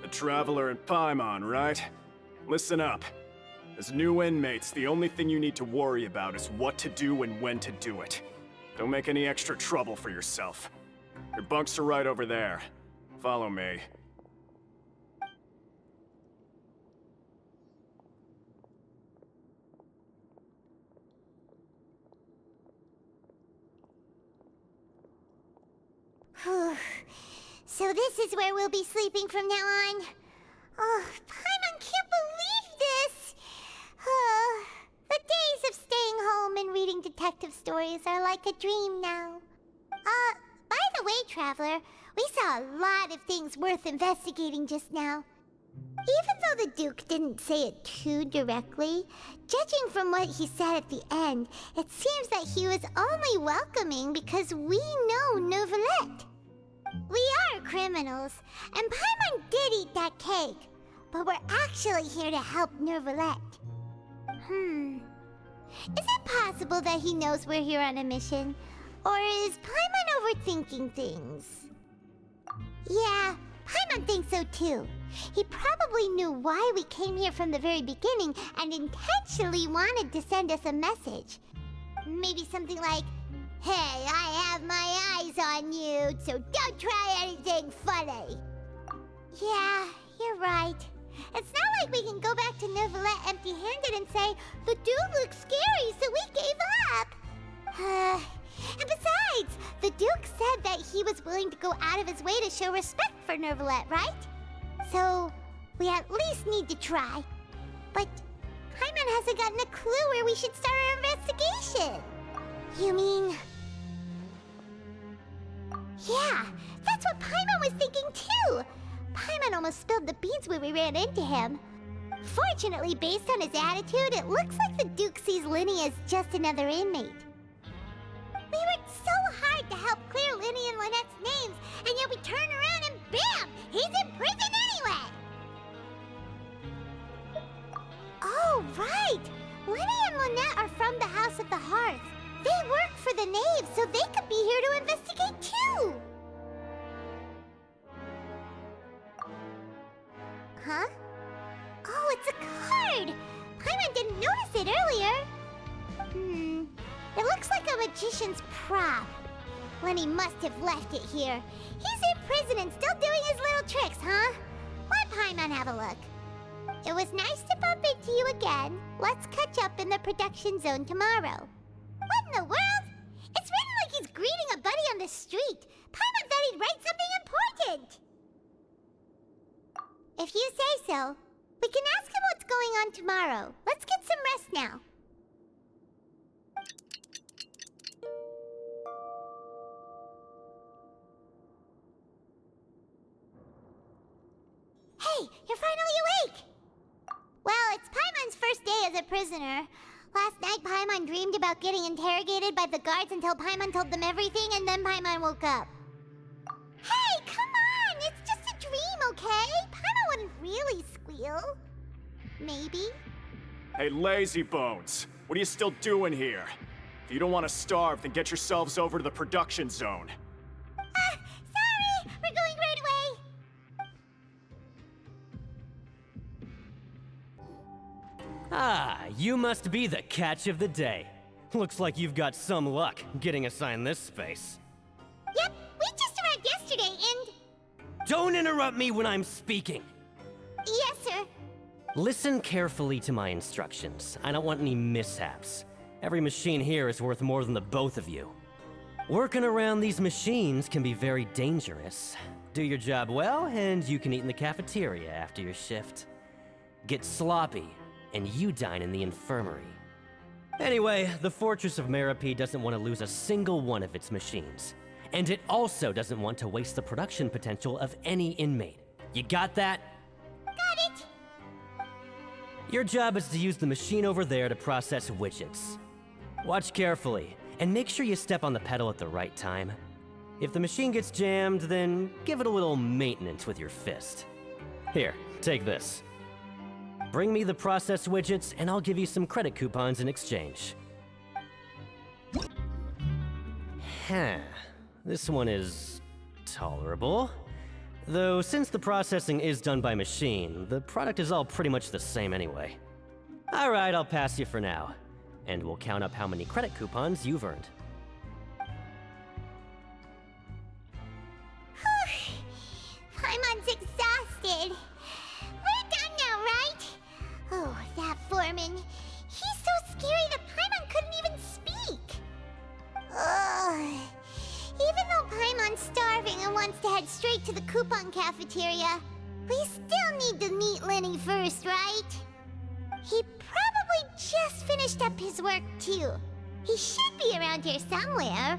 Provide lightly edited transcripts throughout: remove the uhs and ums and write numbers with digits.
The Traveler and Paimon, right? Listen up. As new inmates, the only thing you need to worry about is what to do and when to do it. Don't make any extra trouble for yourself. Your bunks are right over there. Follow me. So this is where we'll be sleeping from now on. Oh, Paimon can't believe this! The days of staying home and reading detective stories are like a dream now. By the way, Traveler, we saw a lot of things worth investigating just now. Even though the Duke didn't say it too directly, judging from what he said at the end, it seems that he was only welcoming because we know Neuvillette. We are criminals, and Paimon did eat that cake, but we're actually here to help Neuvillette. Is it possible that he knows we're here on a mission? Or is Paimon overthinking things? Yeah, Paimon thinks so too. He probably knew why we came here from the very beginning and intentionally wanted to send us a message. Maybe something like, "Hey, I have my eyes on you, so don't try anything funny." Yeah, you're right. It's not like we can go back to Neuvillette empty-handed and say, "The dude looks scary, so we gave up." And besides, the Duke said that he was willing to go out of his way to show respect for Neuvillette, right? So, we at least need to try. But Paimon hasn't gotten a clue where we should start our investigation. You mean... Yeah, that's what Paimon was thinking too! Paimon almost spilled the beans when we ran into him. Fortunately, based on his attitude, it looks like the Duke sees Lyney as just another inmate. We worked so hard to help clear Lyney and Lynette's names, and yet we turn around and bam! He's in prison anyway! Oh, right! Lyney and Lynette are from the House of the Hearth. They work for the Knave, so they could be here to investigate too! Huh? Oh, it's a card! Paimon didn't notice it earlier. It looks like a magician's prop. Lyney must have left it here. He's in prison and still doing his little tricks, huh? Let Paimon have a look. It was nice to bump into you again. Let's catch up in the production zone tomorrow. What in the world? It's written like he's greeting a buddy on the street. Paimon thought he'd write something important. If you say so. We can ask him what's going on tomorrow. Let's get some rest now. Hey, you're finally awake! Well, it's Paimon's first day as a prisoner. Last night, Paimon dreamed about getting interrogated by the guards until Paimon told them everything, and then Paimon woke up. Hey, come on! It's just a dream, okay? Paimon wouldn't really squeal. Maybe? Hey, lazy bones. What are you still doing here? If you don't want to starve, then get yourselves over to the production zone. Sorry! We're going right away! Ah, you must be the catch of the day. Looks like you've got some luck getting assigned this space. Yep, we just arrived yesterday and... Don't interrupt me when I'm speaking! Yes, sir. Listen carefully to my instructions. I don't want any mishaps. Every machine here is worth more than the both of you. Working around these machines can be very dangerous. Do your job well, and you can eat in the cafeteria after your shift. Get sloppy, and you dine in the infirmary. Anyway, the Fortress of Meropide doesn't want to lose a single one of its machines. And it also doesn't want to waste the production potential of any inmate. You got that? Got it! Your job is to use the machine over there to process widgets. Watch carefully, and make sure you step on the pedal at the right time. If the machine gets jammed, then give it a little maintenance with your fist. Here, take this. Bring me the process widgets, and I'll give you some credit coupons in exchange. Huh. This one is tolerable. Though since the processing is done by machine, the product is all pretty much the same anyway. Alright, I'll pass you for now. And we'll count up how many credit coupons you've earned. Paimon's exhausted. We're done now, right? Oh, that foreman. He's so scary that Paimon couldn't even speak. Ugh. Even though Paimon's starving and wants to head straight to the coupon cafeteria, we still need to meet Lyney first, right? He probably just finished up his work, too. He should be around here somewhere.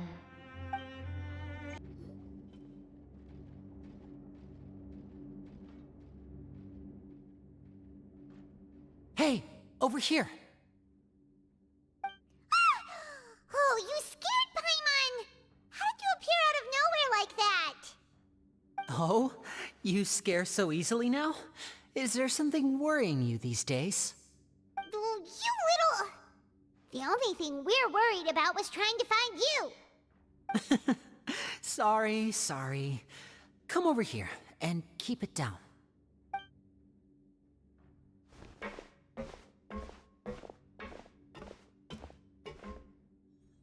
Hey, over here. Oh, you scared Paimon! How did you appear out of nowhere like that? Oh, you scare so easily now? Is there something worrying you these days? You little... The only thing we're worried about was trying to find you. Sorry. Come over here and keep it down.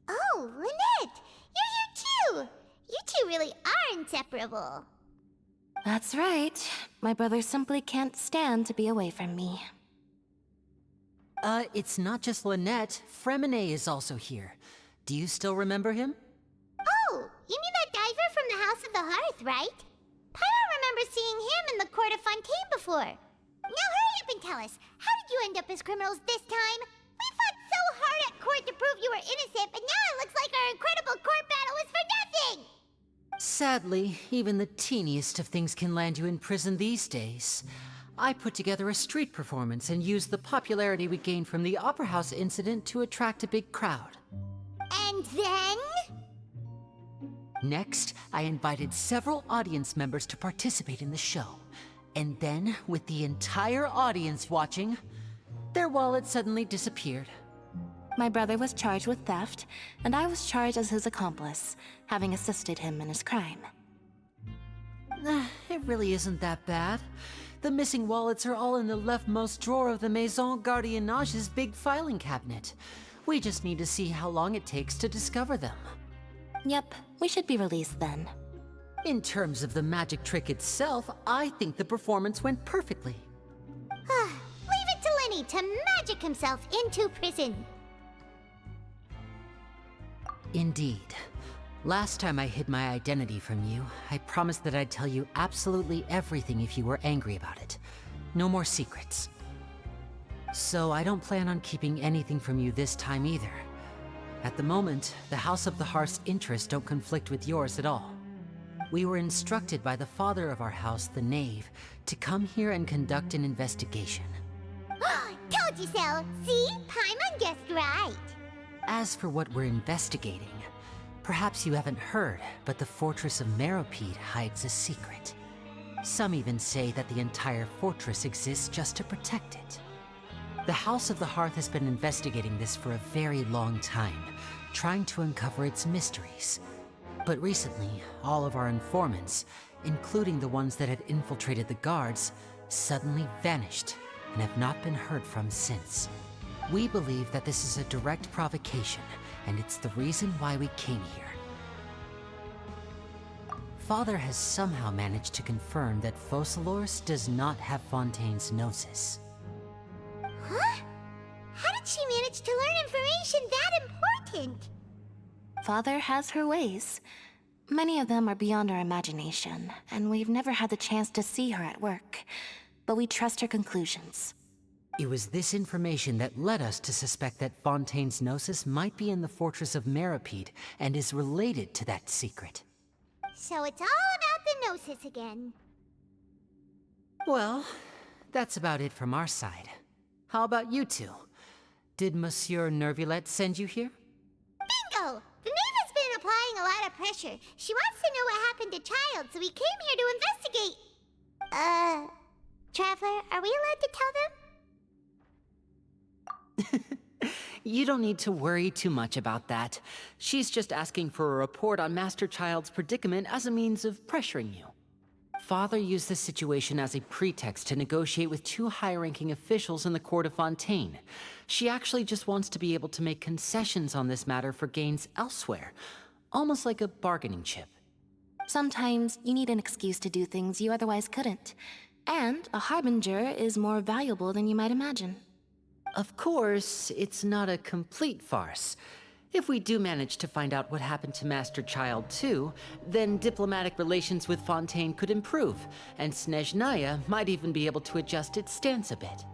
Oh, Lynette! You're here too! You two really are inseparable. That's right. My brother simply can't stand to be away from me. It's not just Lynette. Fremine is also here. Do you still remember him? Oh, you mean that diver from the House of the Hearth, right? Paimon remembers seeing him in the Court of Fontaine before. Now hurry up and tell us, how did you end up as criminals this time? We fought so hard at court to prove you were innocent, but now it looks like our incredible court battle was for nothing! Sadly, even the teeniest of things can land you in prison these days. I put together a street performance and used the popularity we gained from the Opera House incident to attract a big crowd. And then? Next, I invited several audience members to participate in the show. And then, with the entire audience watching, their wallet suddenly disappeared. My brother was charged with theft, and I was charged as his accomplice, having assisted him in his crime. It really isn't that bad. The missing wallets are all in the leftmost drawer of the Maison Gardiennage's big filing cabinet. We just need to see how long it takes to discover them. Yep, we should be released then. In terms of the magic trick itself, I think the performance went perfectly. Leave it to Lyney to magic himself into prison. Indeed. Last time I hid my identity from you, I promised that I'd tell you absolutely everything if you were angry about it. No more secrets. So I don't plan on keeping anything from you this time either. At the moment, the House of the Hearth's interests don't conflict with yours at all. We were instructed by the father of our house, the Knave, to come here and conduct an investigation. Told you so! See? Paimon guessed right. As for what we're investigating, perhaps you haven't heard, but the fortress of Meropide hides a secret. Some even say that the entire fortress exists just to protect it. The House of the Hearth has been investigating this for a very long time, trying to uncover its mysteries. But recently, all of our informants, including the ones that had infiltrated the guards, suddenly vanished and have not been heard from since. We believe that this is a direct provocation, and it's the reason why we came here. Father has somehow managed to confirm that Focalors does not have Fontaine's gnosis. Huh? How did she manage to learn information that important? Father has her ways. Many of them are beyond our imagination, and we've never had the chance to see her at work. But we trust her conclusions. It was this information that led us to suspect that Fontaine's gnosis might be in the fortress of Meropide and is related to that secret. So it's all about the gnosis again. Well, that's about it from our side. How about you two? Did Monsieur Nervulette send you here? Bingo! The Knave has been applying a lot of pressure. She wants to know what happened to Child, so we came here to investigate. Traveler, are we allowed to tell them? You don't need to worry too much about that. She's just asking for a report on Master Child's predicament as a means of pressuring you. Father used the situation as a pretext to negotiate with two high-ranking officials in the court of Fontaine. She actually just wants to be able to make concessions on this matter for gains elsewhere, almost like a bargaining chip. Sometimes you need an excuse to do things you otherwise couldn't. And a harbinger is more valuable than you might imagine. Of course, it's not a complete farce. If we do manage to find out what happened to Master Child 2, then diplomatic relations with Fontaine could improve, and Snezhnaya might even be able to adjust its stance a bit.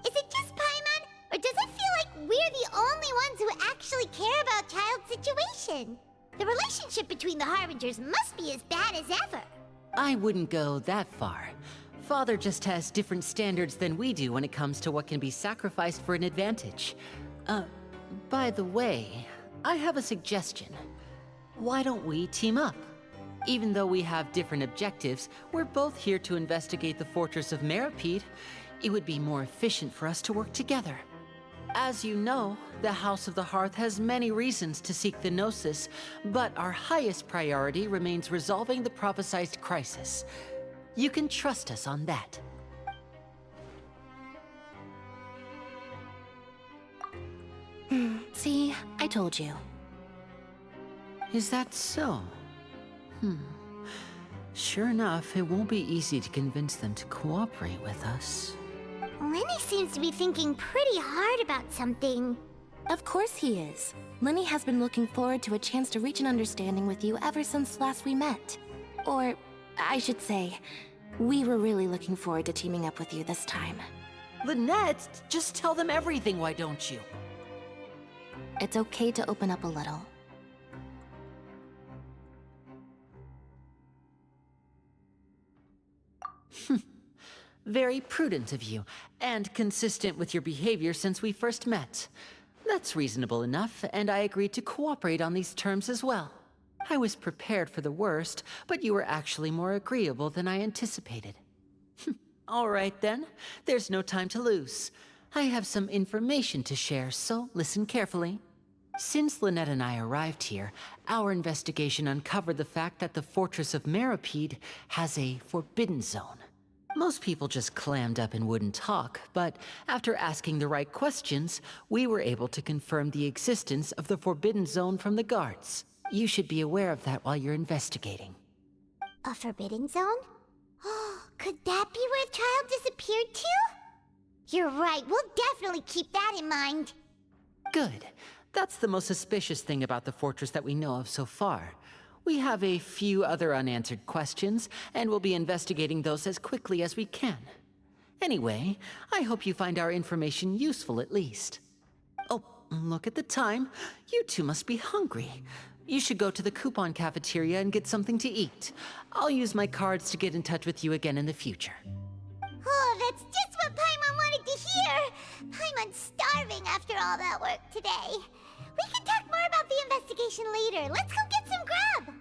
Is it just Paimon, or does it feel like we're the only ones who actually care about Child's situation? The relationship between the Harbingers must be as bad as ever. I wouldn't go that far. Father just has different standards than we do when it comes to what can be sacrificed for an advantage. By the way, I have a suggestion. Why don't we team up? Even though we have different objectives, we're both here to investigate the fortress of Meropide. It would be more efficient for us to work together. As you know, the House of the Hearth has many reasons to seek the Gnosis, but our highest priority remains resolving the prophesized crisis. You can trust us on that. See, I told you. Is that so? Sure enough, it won't be easy to convince them to cooperate with us. Lyney seems to be thinking pretty hard about something. Of course he is. Lyney has been looking forward to a chance to reach an understanding with you ever since last we met. Or, I should say, we were really looking forward to teaming up with you this time. Lynette, just tell them everything, why don't you? It's okay to open up a little. Very prudent of you, and consistent with your behavior since we first met. That's reasonable enough, and I agreed to cooperate on these terms as well. I was prepared for the worst, but you were actually more agreeable than I anticipated. All right then, there's no time to lose. I have some information to share, so listen carefully. Since Lynette and I arrived here, our investigation uncovered the fact that the Fortress of Meropide has a forbidden zone. Most people just clammed up and wouldn't talk, but after asking the right questions, we were able to confirm the existence of the forbidden zone from the guards. You should be aware of that while you're investigating. A forbidden zone? Could that be where Child disappeared to? You're right, we'll definitely keep that in mind. Good. That's the most suspicious thing about the fortress that we know of so far. We have a few other unanswered questions, and we'll be investigating those as quickly as we can. Anyway, I hope you find our information useful at least. Oh, look at the time. You two must be hungry. You should go to the coupon cafeteria and get something to eat. I'll use my cards to get in touch with you again in the future. Oh, that's just what Paimon wanted to hear! Paimon's starving after all that work today. We can talk more about the investigation later. Let's go get some grub!